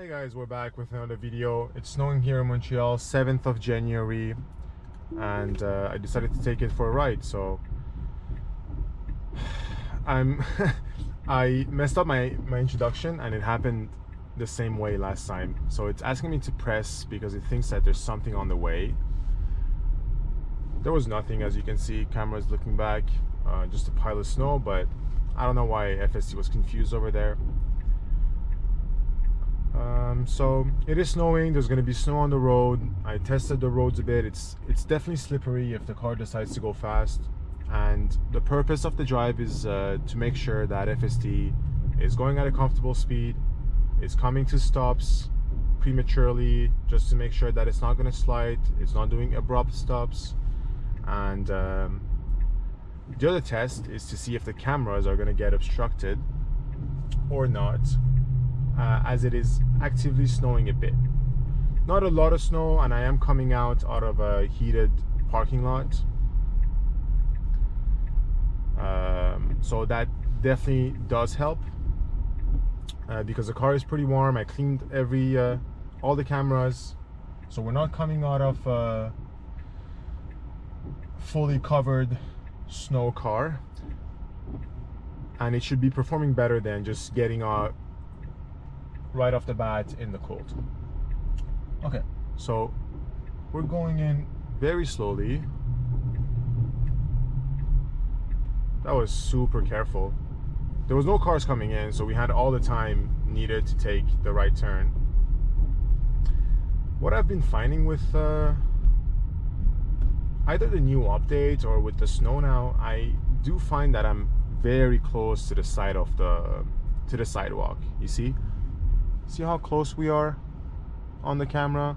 Hey guys, we're back with another video. It's snowing here in Montreal, 7th of January, and I decided to take it for a ride. So I messed up my introduction, and it happened the same way last time. So it's asking me to press because it thinks that there's something on the way. There was nothing, as you can see. Camera's looking back, just a pile of snow, but I don't know why FSD was confused over there. So it is snowing. There's going to be snow on the road. I tested the roads a bit. It's definitely slippery if the car decides to go fast, and the purpose of the drive is to make sure that FSD is going at a comfortable speed, is coming to stops prematurely, just to make sure that it's not going to slide, it's not doing abrupt stops. And the other test is to see if the cameras are going to get obstructed or not, as it is actively snowing a bit. Not a lot of snow, and I am coming out of a heated parking lot, so that definitely does help, because the car is pretty warm. I cleaned all the cameras, so we're not coming out of a fully covered snow car, and it should be performing better than just getting out right off the bat in the cold. Okay, so we're going in very slowly. That was super careful. There was no cars coming in, so we had all the time needed to take the right turn. What I've been finding with either the new update or with the snow now, I do find that I'm very close to the side of the sidewalk. You see how close we are on the camera?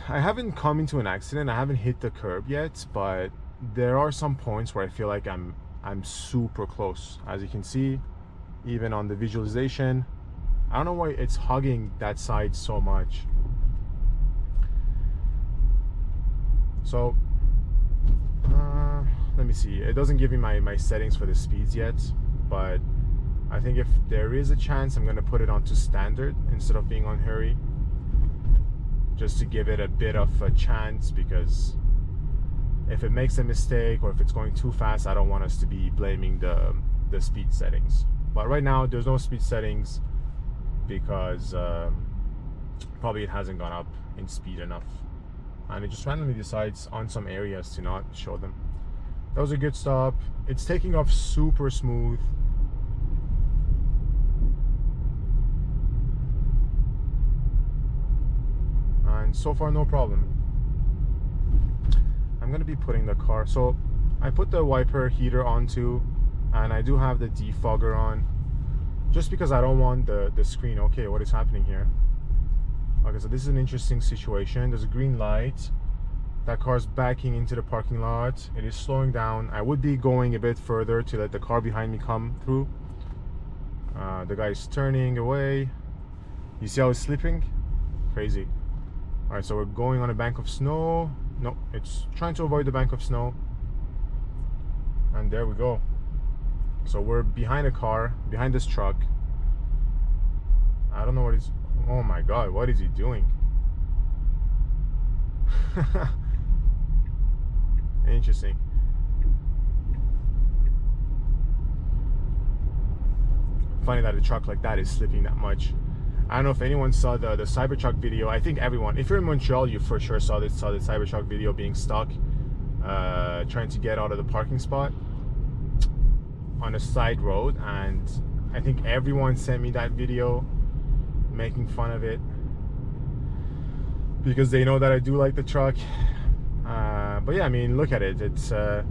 I haven't come into an accident, I haven't hit the curb yet, but there are some points where I feel like I'm super close. As you can see, even on the visualization, I don't know why it's hugging that side so much. So let me see. It doesn't give me my settings for the speeds yet, but I think if there is a chance, I'm going to put it onto standard instead of being on hurry, just to give it a bit of a chance, because if it makes a mistake or if it's going too fast, I don't want us to be blaming the speed settings. But right now there's no speed settings because probably it hasn't gone up in speed enough, and it just randomly decides on some areas to not show them. That was a good stop. It's taking off super smooth. And so far no problem. I'm going to be putting the car, so I put the wiper heater onto, and I do have the defogger on, just because I don't want the screen. Okay, what is happening here? Okay, so this is an interesting situation. There's a green light. That car's backing into the parking lot. It is slowing down. I would be going a bit further to let the car behind me come through. The guy's turning away. You see how it's slipping? Crazy. Alright, so we're going on a bank of snow. No, it's trying to avoid the bank of snow. And there we go. So we're behind a car, behind this truck. I don't know what he's... Oh my god, what is he doing? Interesting. Funny that a truck like that is slipping that much. I don't know if anyone saw the Cybertruck video. I think everyone, if you're in Montreal, you for sure saw the Cybertruck video being stuck, trying to get out of the parking spot on a side road, and I think everyone sent me that video making fun of it because they know that I do like the truck. But yeah, I mean, look at it. It's at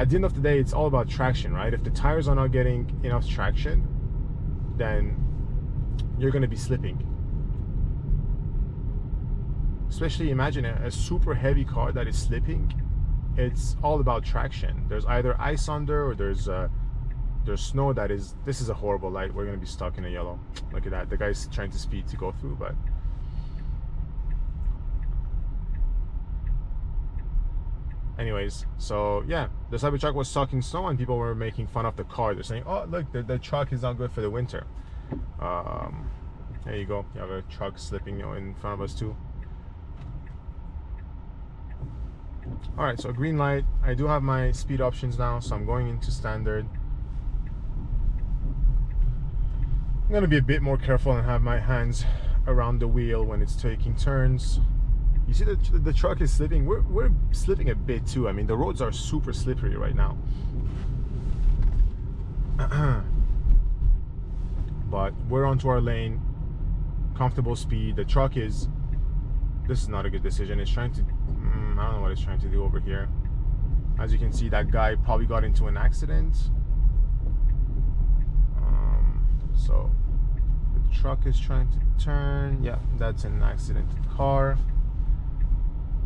the end of the day, it's all about traction, right? If the tires are not getting enough traction, then you're going to be slipping. Especially imagine a super heavy car that is slipping. It's all about traction. There's either ice under, or there's snow that is... This is a horrible light. We're going to be stuck in a yellow. Look at that. The guy's trying to speed to go through, but... Anyways, so yeah, the Cybertruck was stuck in snow, and people were making fun of the car. They're saying, oh look, the truck is not good for the winter. There you go. You have a truck slipping in front of us too. All right, so green light. I do have my speed options now, so I'm going into standard. I'm gonna be a bit more careful and have my hands around the wheel when it's taking turns. You see the truck is slipping. We're slipping a bit too. I mean, the roads are super slippery right now. But we're onto our lane, comfortable speed. The truck is, this is not a good decision. It's trying to, I don't know what it's trying to do over here. As you can see, that guy probably got into an accident. So the truck is trying to turn. Yeah, that's an accidented car.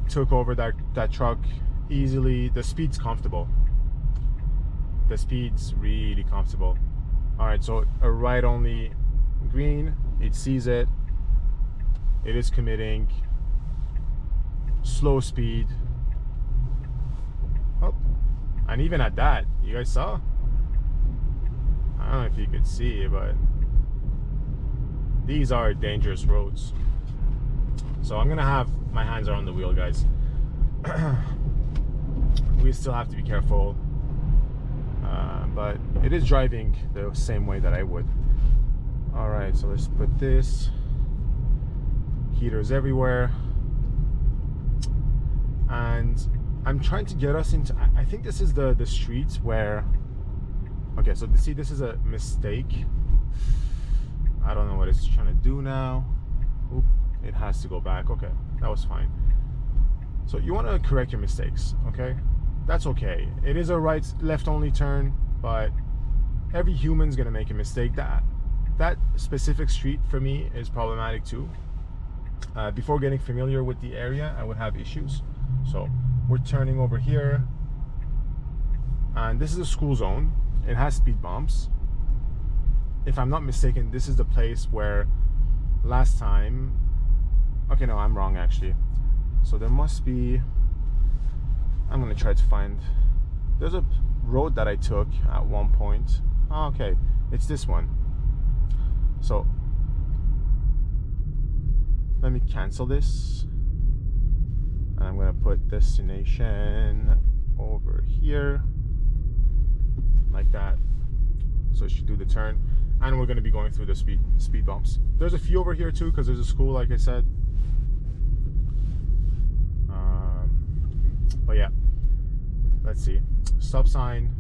Took over that truck easily. The speed's comfortable. The speed's really comfortable. All right, so a right only green. It sees it. It is committing. Slow speed. Oh, and even at that, you guys saw? I don't know if you could see, but these are dangerous roads. So I'm gonna have my hands are on the wheel, guys. We still have to be careful, but it is driving the same way that I would. All right, so let's put this. Heaters everywhere, and I'm trying to get us into. I think this is the street where. Okay, so see, this is a mistake. I don't know what it's trying to do now. Oop, it has to go back. Okay, that was fine. So you want to correct your mistakes, okay? That's okay. It is a right, left only turn, but every human's gonna make a mistake. That specific street for me is problematic too. Before getting familiar with the area, I would have issues. So we're turning over here, and this is a school zone. It has speed bumps. If I'm not mistaken, this is the place where last time, okay, no, I'm wrong actually. So there must be, I'm gonna try to find, there's a road that I took at one point. Oh, okay, it's this one. So let me cancel this, and I'm gonna put destination over here like that, so it should do the turn. And we're going to be going through the speed bumps. There's a few over here too, because there's a school, like I said. But yeah, let's see. Stop sign.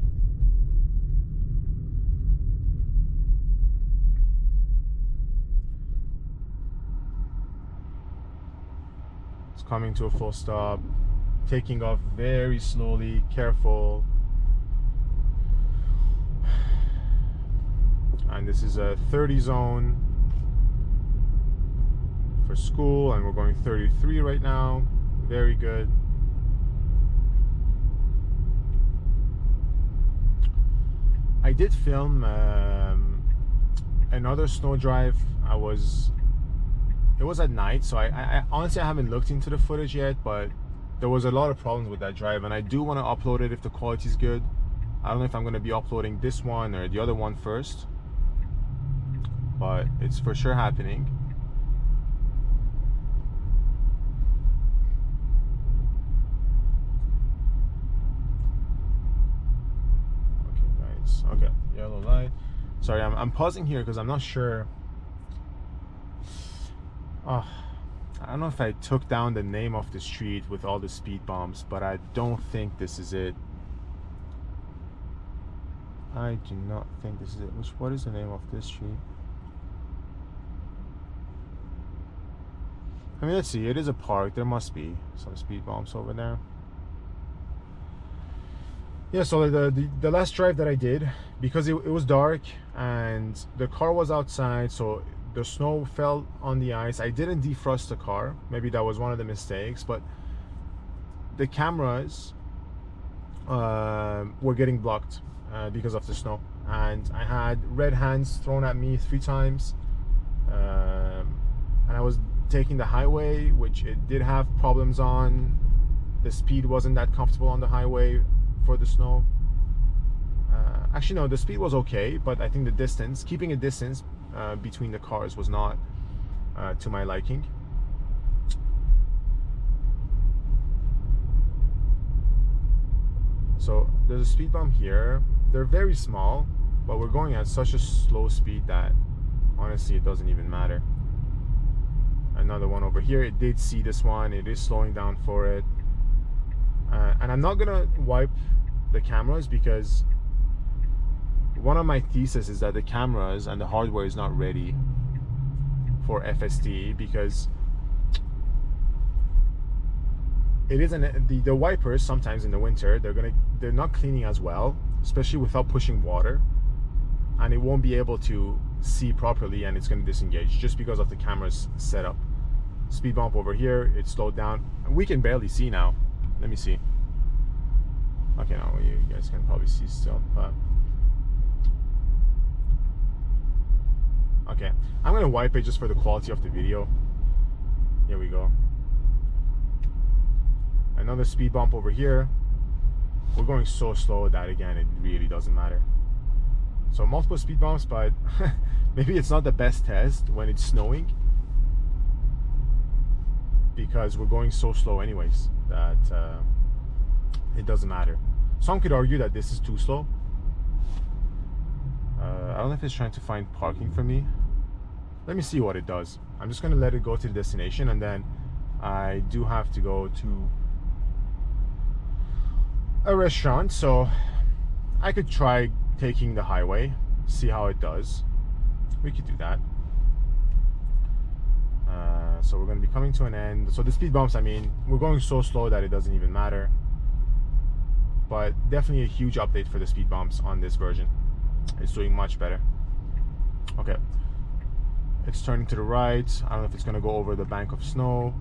It's coming to a full stop. Taking off very slowly, careful. And this is a 30 zone for school, and we're going 33 right now. Very good. I did film another snow drive. It was at night, so I honestly, I haven't looked into the footage yet, but there was a lot of problems with that drive, and I do want to upload it if the quality is good. I don't know if I'm going to be uploading this one or the other one first, but it's for sure happening. Okay, guys. Okay, yellow light. Sorry, I'm pausing here because I'm not sure. I don't know if I took down the name of the street with all the speed bumps, but I don't think this is it. I do not think this is it. What is the name of this street? I mean, let's see. It is a park. There must be some speed bumps over there. Yeah, so the last drive that I did, because it was dark and the car was outside, so the snow fell on the ice. I didn't defrost the car. Maybe that was one of the mistakes, but the cameras were getting blocked because of the snow, and I had red hands thrown at me 3 times, and I was taking the highway, which it did have problems on. The speed wasn't that comfortable on the highway for the snow. Actually no, the speed was okay, but I think the distance, keeping a distance between the cars was not to my liking. So there's a speed bump here. They're very small, but we're going at such a slow speed that honestly it doesn't even matter. Another one over here, it did see this one, it is slowing down for it. And I'm not gonna wipe the cameras because one of my thesis is that the cameras and the hardware is not ready for FSD, because it isn't the wipers sometimes in the winter they're not cleaning as well, especially without pushing water, and it won't be able to see properly and it's going to disengage just because of the camera's setup. Speed bump over here, it slowed down. We can barely see now. Let me see. Okay, now you guys can probably see still, but okay, I'm gonna wipe it just for the quality of the video. Here we go. Another speed bump over here. We're going so slow that again it really doesn't matter. So multiple speed bumps, but maybe it's not the best test when it's snowing, because we're going so slow anyways that it doesn't matter. Some could argue that this is too slow. I don't know if it's trying to find parking for me. Let me see what it does. I'm just gonna let it go to the destination, and then I do have to go to a restaurant, so I could try taking the highway, see how it does. We could do that. So we're going to be coming to an end. So the speed bumps, I mean, we're going so slow that it doesn't even matter, but definitely a huge update for the speed bumps on this version. It's doing much better. Okay, it's turning to the right. I don't know if it's going to go over the bank of snow.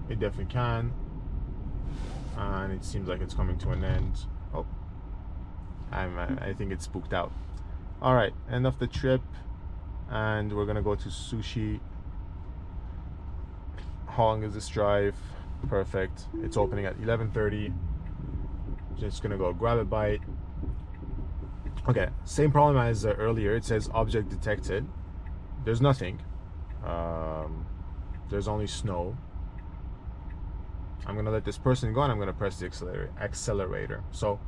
It definitely can, and it seems like it's coming to an end. Oh, I think it's spooked out. All right, end of the trip, and we're gonna go to sushi. How long is this drive? Perfect. It's opening at 11:30. Just gonna go grab a bite. Okay, same problem as earlier. It says object detected. There's nothing. There's only snow. I'm gonna let this person go, and I'm gonna press the accelerator. So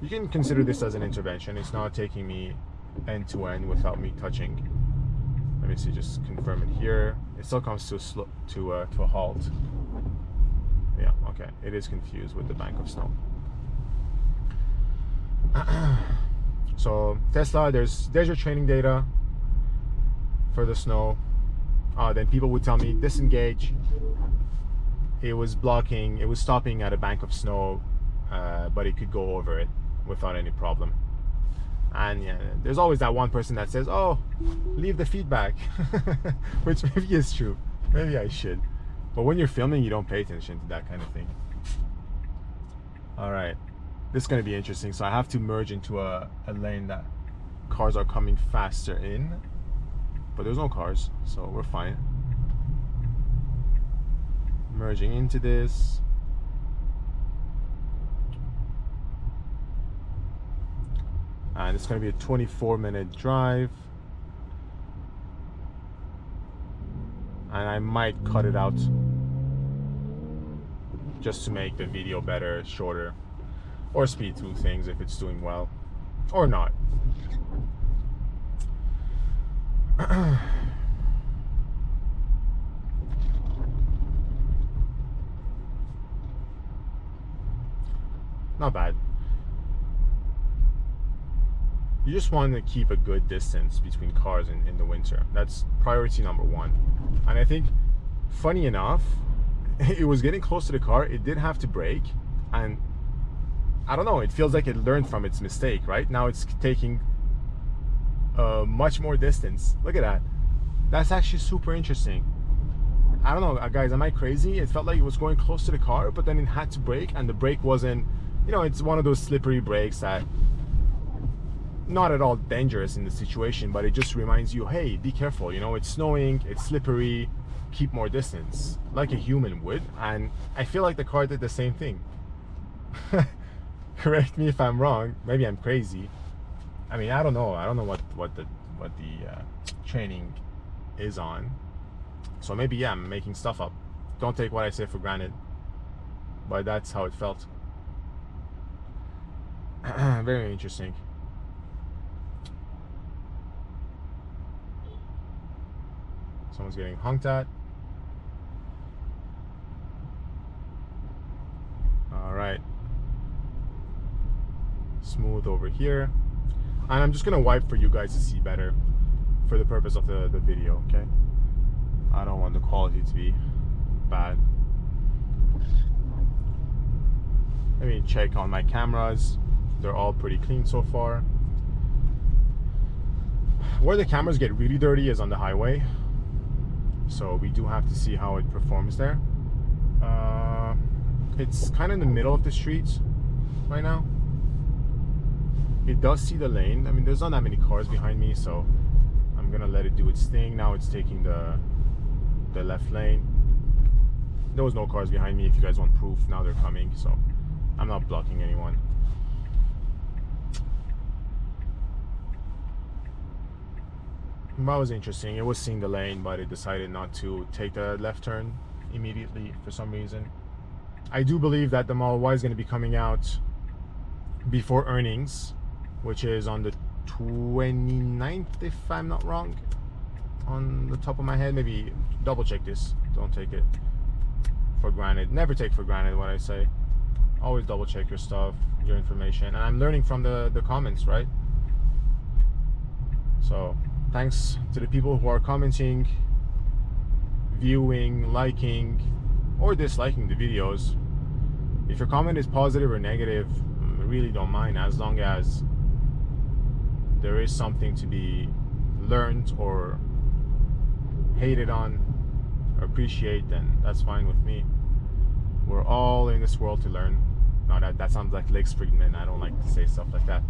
you can consider this as an intervention. It's not taking me end to end without me touching. Let me see, just confirm it here. It still comes to a halt. Yeah, okay. It is confused with the bank of snow. So Tesla, there's your training data for the snow. Then people would tell me disengage. It was blocking, it was stopping at a bank of snow, but it could go over it without any problem. And yeah, there's always that one person that says, oh, leave the feedback, which maybe is true. Maybe I should. But when you're filming, you don't pay attention to that kind of thing. All right, this is going to be interesting. So I have to merge into a lane that cars are coming faster in, but there's no cars, so we're fine. Merging into this. And it's going to be a 24-minute drive. And I might cut it out just to make the video better, shorter, or speed through things if it's doing well, or not. Not bad. You just want to keep a good distance between cars in the winter. That's priority number one. And I think, funny enough, it was getting close to the car. It did have to brake, and I don't know, it feels like it learned from its mistake, right? Now it's taking much more distance. Look at that. That's actually super interesting. I don't know, guys, am I crazy? It felt like it was going close to the car, but then it had to brake, and the brake wasn't, you know, it's one of those slippery brakes that not at all dangerous in the situation, but it just reminds you, hey, be careful, you know, it's snowing, it's slippery, keep more distance, like a human would. And I feel like the car did the same thing. Correct me if I'm wrong, maybe I'm crazy. I mean, I don't know what what the training is on. So maybe, yeah, I'm making stuff up. Don't take what I say for granted, but that's how it felt. Very interesting. Someone's getting honked at. All right. Smooth over here. And I'm just gonna wipe for you guys to see better for the purpose of the video, okay? I don't want the quality to be bad. Let me check on my cameras. They're all pretty clean so far. Where the cameras get really dirty is on the highway. So we do have to see how it performs there. It's kind of in the middle of the street right now. It does see the lane. I mean, there's not that many cars behind me, so I'm gonna let it do its thing. Now it's taking the left lane. There was no cars behind me. If you guys want proof, now they're coming, so I'm not blocking anyone. That was interesting. It was seeing the lane, but it decided not to take the left turn immediately for some reason. I do believe that the Model Y is going to be coming out before earnings, which is on the 29th, if I'm not wrong, on the top of my head. Maybe double check this. Don't take it for granted. Never take for granted what I say. Always double check your stuff, your information. And I'm learning from the comments, right? So thanks to the people who are commenting, viewing, liking, or disliking the videos. If your comment is positive or negative, I really don't mind, as long as there is something to be learned or hated on or appreciate, then that's fine with me. We're all in this world to learn. No, that sounds like Lex Friedman. I don't like to say stuff like that.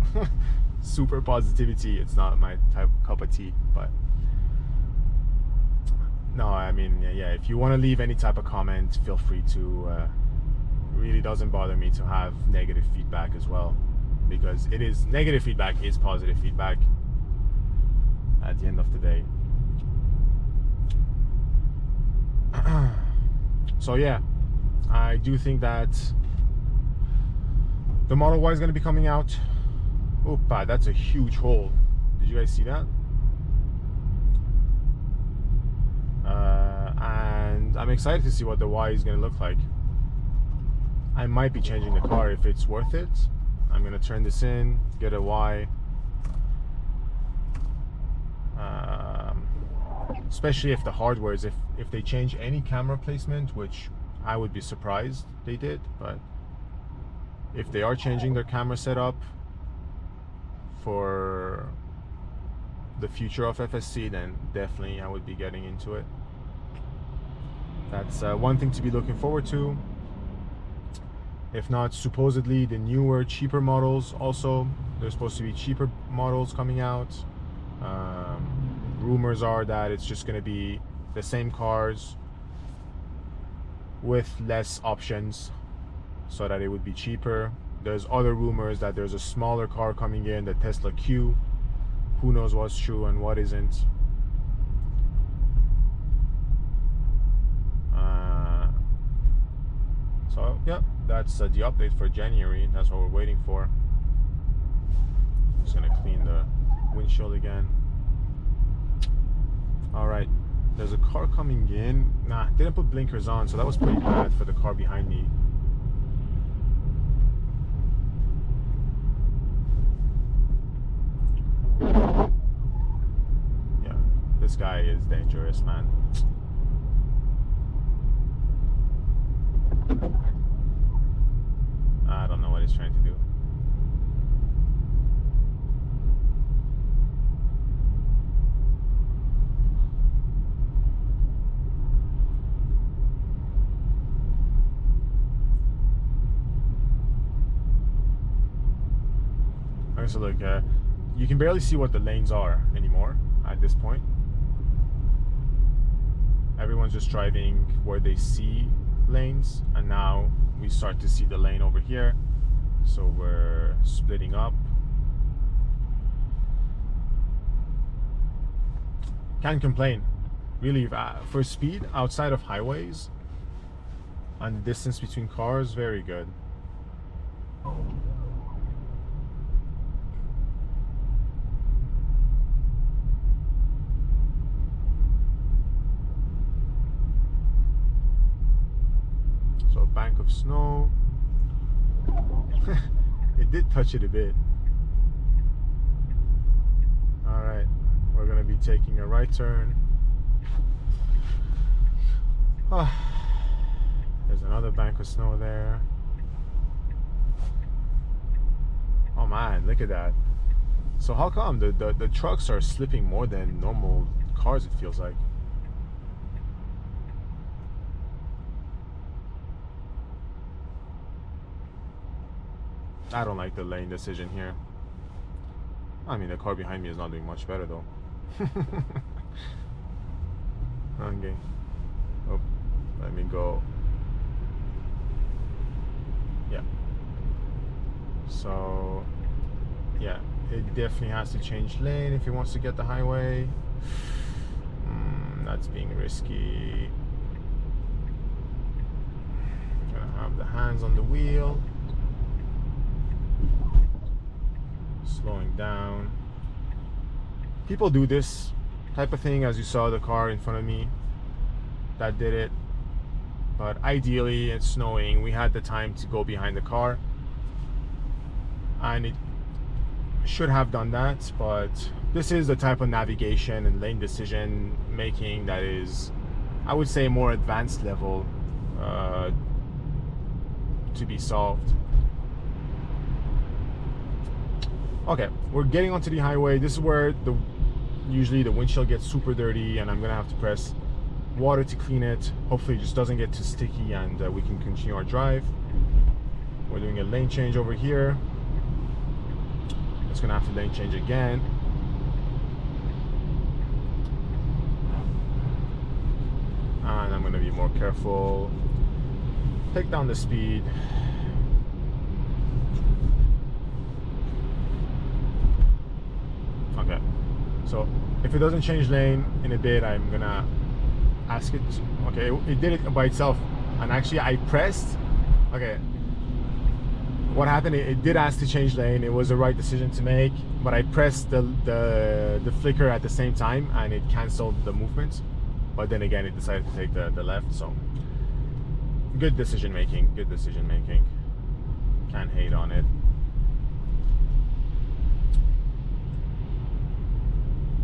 Super positivity, it's not my cup of tea. But no, I mean, yeah, if you want to leave any type of comment, feel free to. Really doesn't bother me to have negative feedback as well, because it is, negative feedback is positive feedback at the end of the day. So yeah, I do think that the Model Y is going to be coming out. Opa, that's a huge hole. Did you guys see that? And I'm excited to see what the Y is going to look like. I might be changing the car if it's worth it. I'm going to turn this in, get a Y. Especially if the hardware is, if they change any camera placement, which I would be surprised they did, but if they are changing their camera setup for the future of FSD, then definitely I would be getting into it. That's one thing to be looking forward to. If not, supposedly the newer, cheaper models also, there's supposed to be cheaper models coming out. Rumors are that it's just going to be the same cars with less options so that it would be cheaper. There's other rumors that there's a smaller car coming in, the Tesla Q. Who knows what's true and what isn't. So yeah, that's the update for January. That's what we're waiting for. Just gonna clean the windshield again. All right, there's a car coming in. Nah, didn't put blinkers on, so that was pretty bad for the car behind me. Yeah, this guy is dangerous, man. I don't know what he's trying to do. Okay, so look, you can barely see what the lanes are anymore at this point. Everyone's just driving where they see lanes, and now we start to see the lane over here, so we're splitting up. Can't complain. Really, for speed outside of highways and the distance between cars, very good. So a bank of snow. It did touch it a bit. All right, we're gonna be taking a right turn. Oh, there's another bank of snow there. Oh man, look at that. So how come the trucks are slipping more than normal cars, it feels like? I don't like the lane decision here. I mean, the car behind me is not doing much better though. Okay. Oh, let me go. Yeah. So, yeah, it definitely has to change lane if he wants to get the highway. That's being risky. Gonna have the hands on the wheel. Slowing down. People do this type of thing, as you saw the car in front of me that did it, but ideally it's snowing, we had the time to go behind the car and it should have done that, but this is the type of navigation and lane decision making that is, I would say, more advanced level to be solved. Okay, we're getting onto the highway. This is where usually the windshield gets super dirty and I'm gonna have to press water to clean it. Hopefully it just doesn't get too sticky and we can continue our drive. We're doing a lane change over here. It's gonna have to lane change again. And I'm gonna be more careful. Take down the speed. Okay, so if it doesn't change lane in a bit, I'm gonna ask it to, okay, it did it by itself, and actually I pressed, okay, what happened, it did ask to change lane. It was the right decision to make, but I pressed the flicker at the same time and it canceled the movement, but then again it decided to take the left. So good decision making, can't hate on it.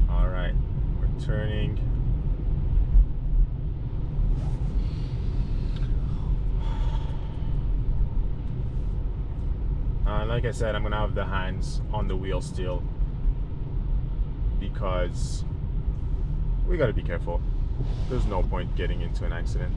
All right, we're turning. Like I said, I'm gonna have the hands on the wheel still because we gotta be careful. There's no point getting into an accident.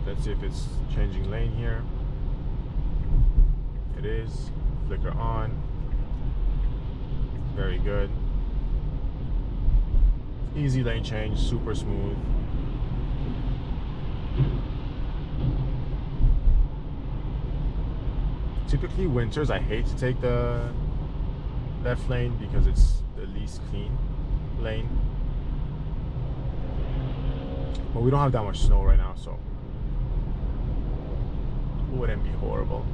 Let's see if it's changing lane here. It is. Flicker on. Very good. Easy lane change, super smooth. Typically winters, I hate to take the left lane because it's the least clean lane. But we don't have that much snow right now, so wouldn't be horrible.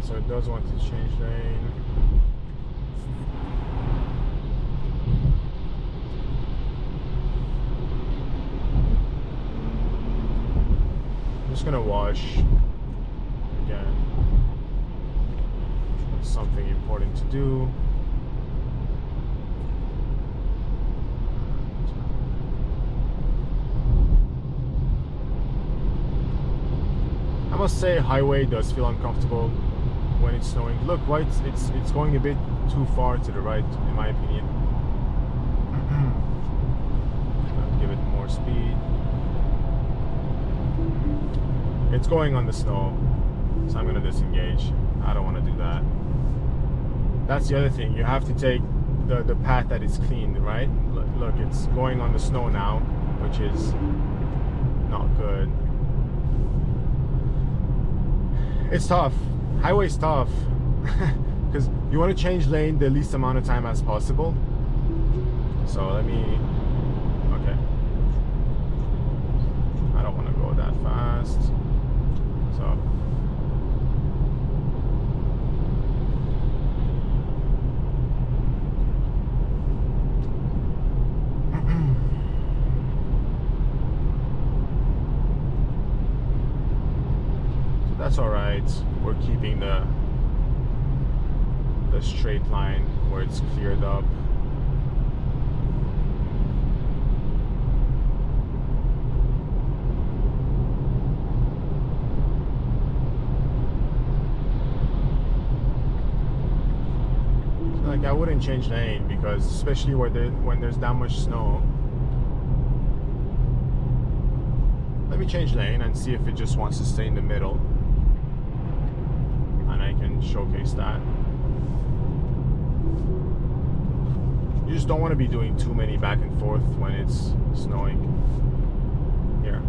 So it does want to change lane. just gonna wash again. Something important to do. I must say, highway does feel uncomfortable when it's snowing. Look, right, it's going a bit too far to the right, in my opinion. Give it more speed. It's going on the snow, so I'm gonna disengage. I don't want to do that. That's the other thing. You have to take the path that is clean, right? Look, it's going on the snow now, which is not good. It's tough. Highway's tough because you want to change lane the least amount of time as possible. So let me. Okay. I don't want to go that fast. So. That's all right. We're keeping the straight line where it's cleared up. Like, I wouldn't change lane because, especially when there's that much snow. Let me change lane and see if it just wants to stay in the middle. And I can showcase that. You just don't want to be doing too many back and forth when it's snowing. Here.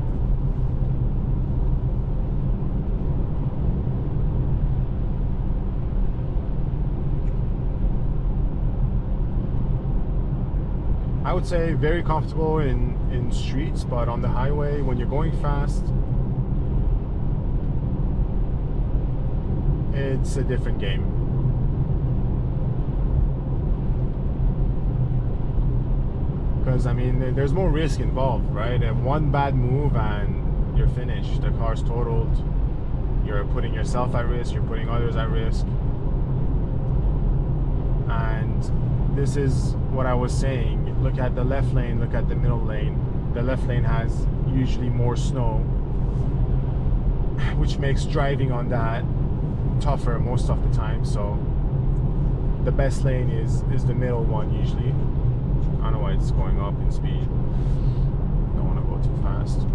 I would say very comfortable in streets, but on the highway, when you're going fast, it's a different game. Because, I mean, there's more risk involved, right? And one bad move and you're finished. The car's totaled. You're putting yourself at risk. You're putting others at risk. And this is what I was saying. Look at the left lane. Look at the middle lane. The left lane has usually more snow, which makes driving on that tougher most of the time. So the best lane is the middle one usually. I don't know why it's going up in speed. Don't want to go too fast.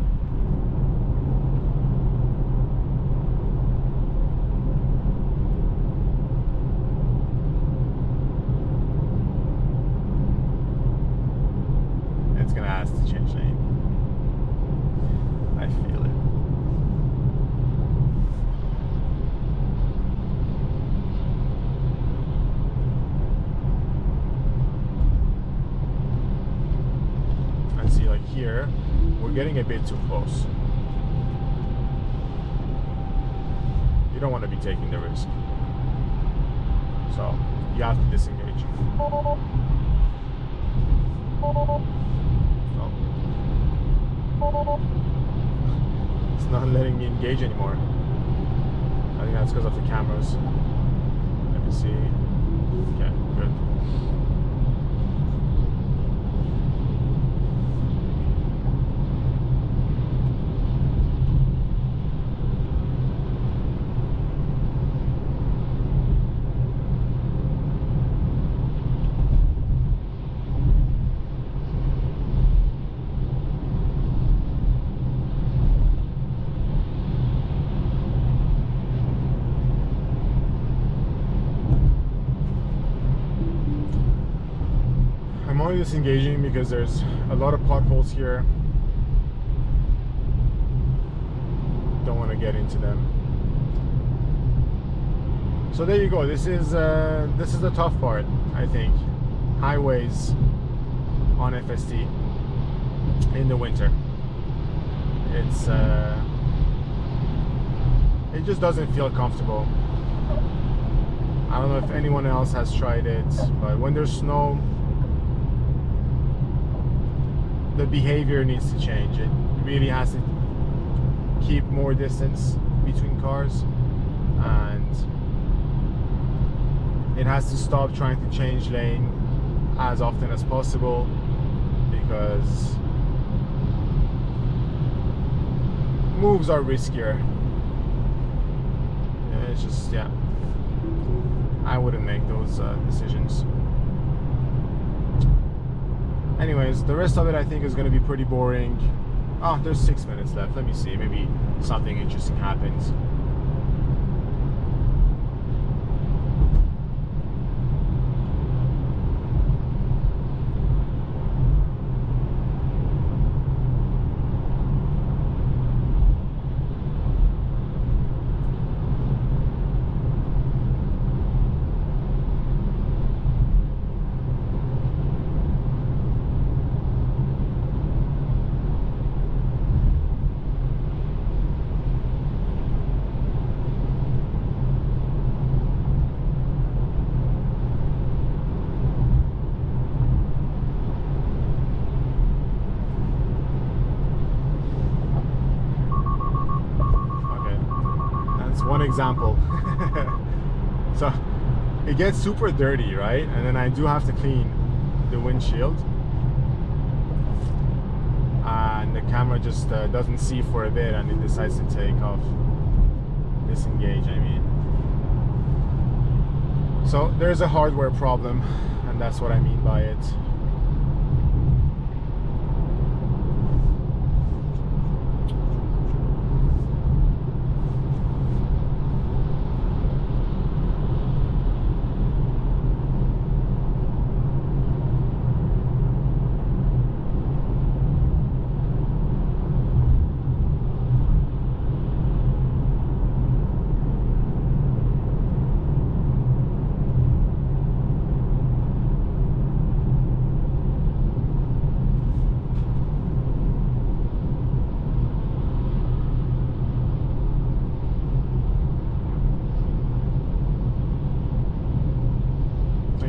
It's gonna ask to change lane. I feel it. And see, like here, we're getting a bit too close. You don't want to be taking the risk. So you have to disengage. Oh. It's not letting me engage anymore. I think that's because of the cameras. Let me see. Okay, good. I'm only disengaging because there's a lot of potholes here. Don't want to get into them. So there you go. This is the tough part, I think. Highways on FSD in the winter. It's it just doesn't feel comfortable. I don't know if anyone else has tried it, but when there's snow, the behavior needs to change. It really has to keep more distance between cars, and it has to stop trying to change lane as often as possible, because moves are riskier. It's just, yeah, I wouldn't make those decisions. Anyways, the rest of it I think is going to be pretty boring. Oh, there's 6 minutes left. Let me see, maybe something interesting happens. One example. So it gets super dirty, right? And then I do have to clean the windshield, and the camera just doesn't see for a bit, and it decides to take off. Disengage, I mean. So there's a hardware problem, and that's what I mean by it.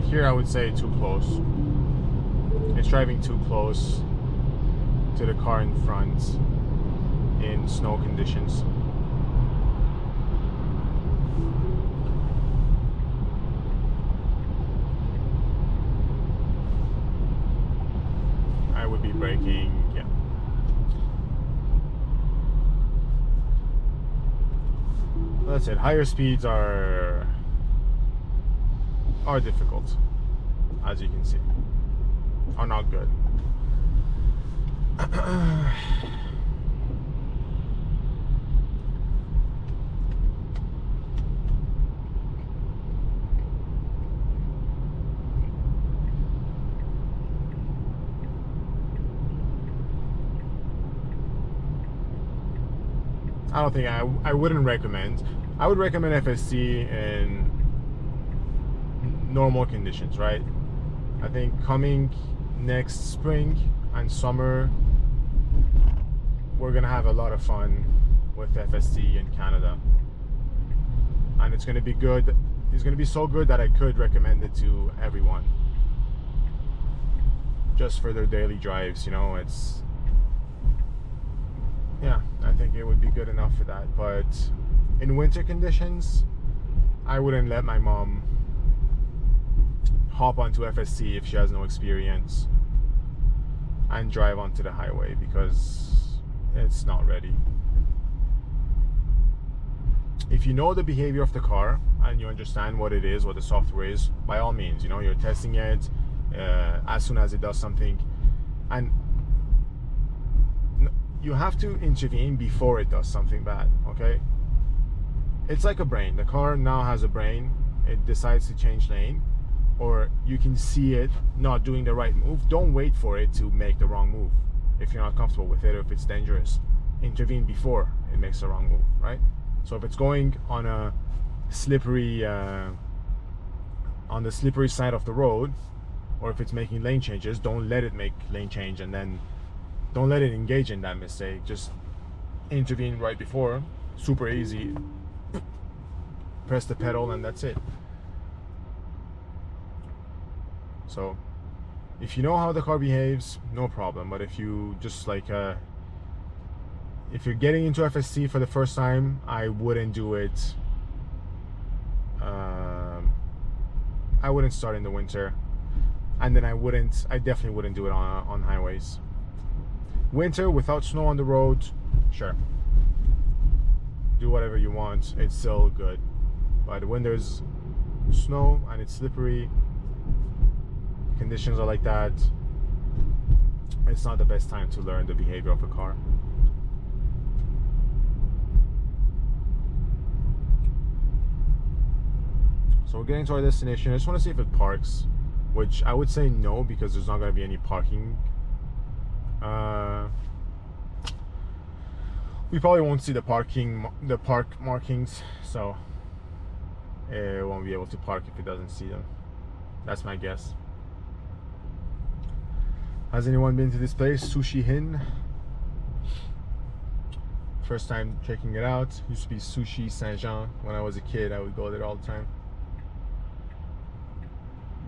Here I would say too close. It's driving too close to the car in front in snow conditions. I would be braking, yeah. That's it. Higher speeds are difficult, as you can see, are not good. I don't think I wouldn't recommend. I would recommend FSD in normal conditions, right? I think coming next spring and summer, we're gonna have a lot of fun with FSD in Canada, and it's gonna be good. It's gonna be so good that I could recommend it to everyone, just for their daily drives. You know, it's, yeah, I think it would be good enough for that. But in winter conditions, I wouldn't let my mom hop onto FSD if she has no experience and drive onto the highway, because it's not ready. If you know the behavior of the car and you understand what it is, what the software is, by all means, you know, you're testing it as soon as it does something, and you have to intervene before it does something bad, okay? It's like a brain. The car now has a brain. It decides to change lane, or you can see it not doing the right move. Don't wait for it to make the wrong move. If you're not comfortable with it, or if it's dangerous, intervene before it makes the wrong move, right? So if it's going on a slippery, on the slippery side of the road, or if it's making lane changes, don't let it make lane change, and then don't let it engage in that mistake. Just intervene right before. Super easy. Press the pedal and that's it. So if you know how the car behaves, no problem. But if you just like if you're getting into FSD for the first time, I wouldn't do it. I wouldn't start in the winter, and then I definitely wouldn't do it on highways. Winter without snow on the road, sure, do whatever you want, it's still good. But when there's snow and it's slippery, conditions are like that, it's not the best time to learn the behavior of a car. So we're getting to our destination. I just want to see if it parks, which I would say no, because there's not going to be any parking. We probably won't see the park markings, so it won't be able to park if it doesn't see them. That's my guess. Has anyone been to this place, Sushi Hin? First time checking it out. Used to be Sushi Saint-Jean. When I was a kid, I would go there all the time.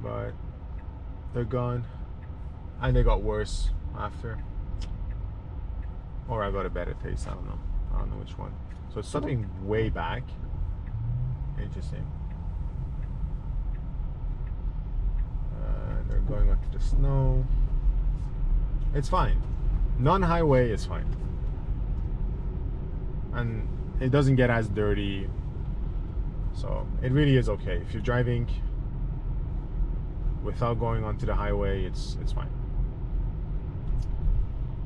But they're gone, and they got worse after. Or I got a better taste, I don't know which one. So it's something way back. Interesting. They're going onto the snow. It's fine. Non-highway is fine. And it doesn't get as dirty. So it really is okay. If you're driving without going onto the highway, it's fine.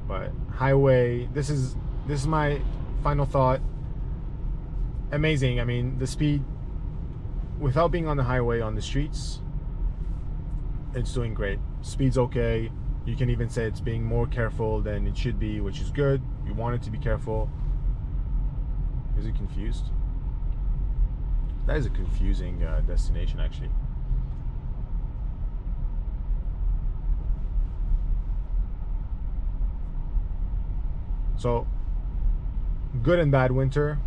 But highway, this is my final thought. Amazing. I mean, the speed without being on the highway, on the streets, it's doing great. Speed's okay. You can even say it's being more careful than it should be, which is good. You want it to be careful. Is it confused? That is a confusing destination, actually. So, good and bad winter.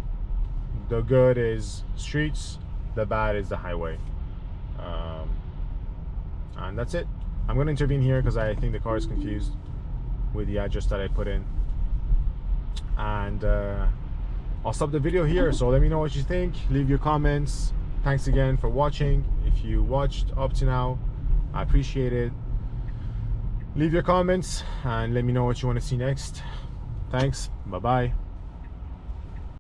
The good is streets, the bad is the highway. And that's it. I'm going to intervene here because I think the car is confused with the address that I put in. And I'll stop the video here, so let me know what you think. Leave your comments. Thanks again for watching. If you watched up to now, I appreciate it. Leave your comments and let me know what you want to see next. Thanks. Bye-bye.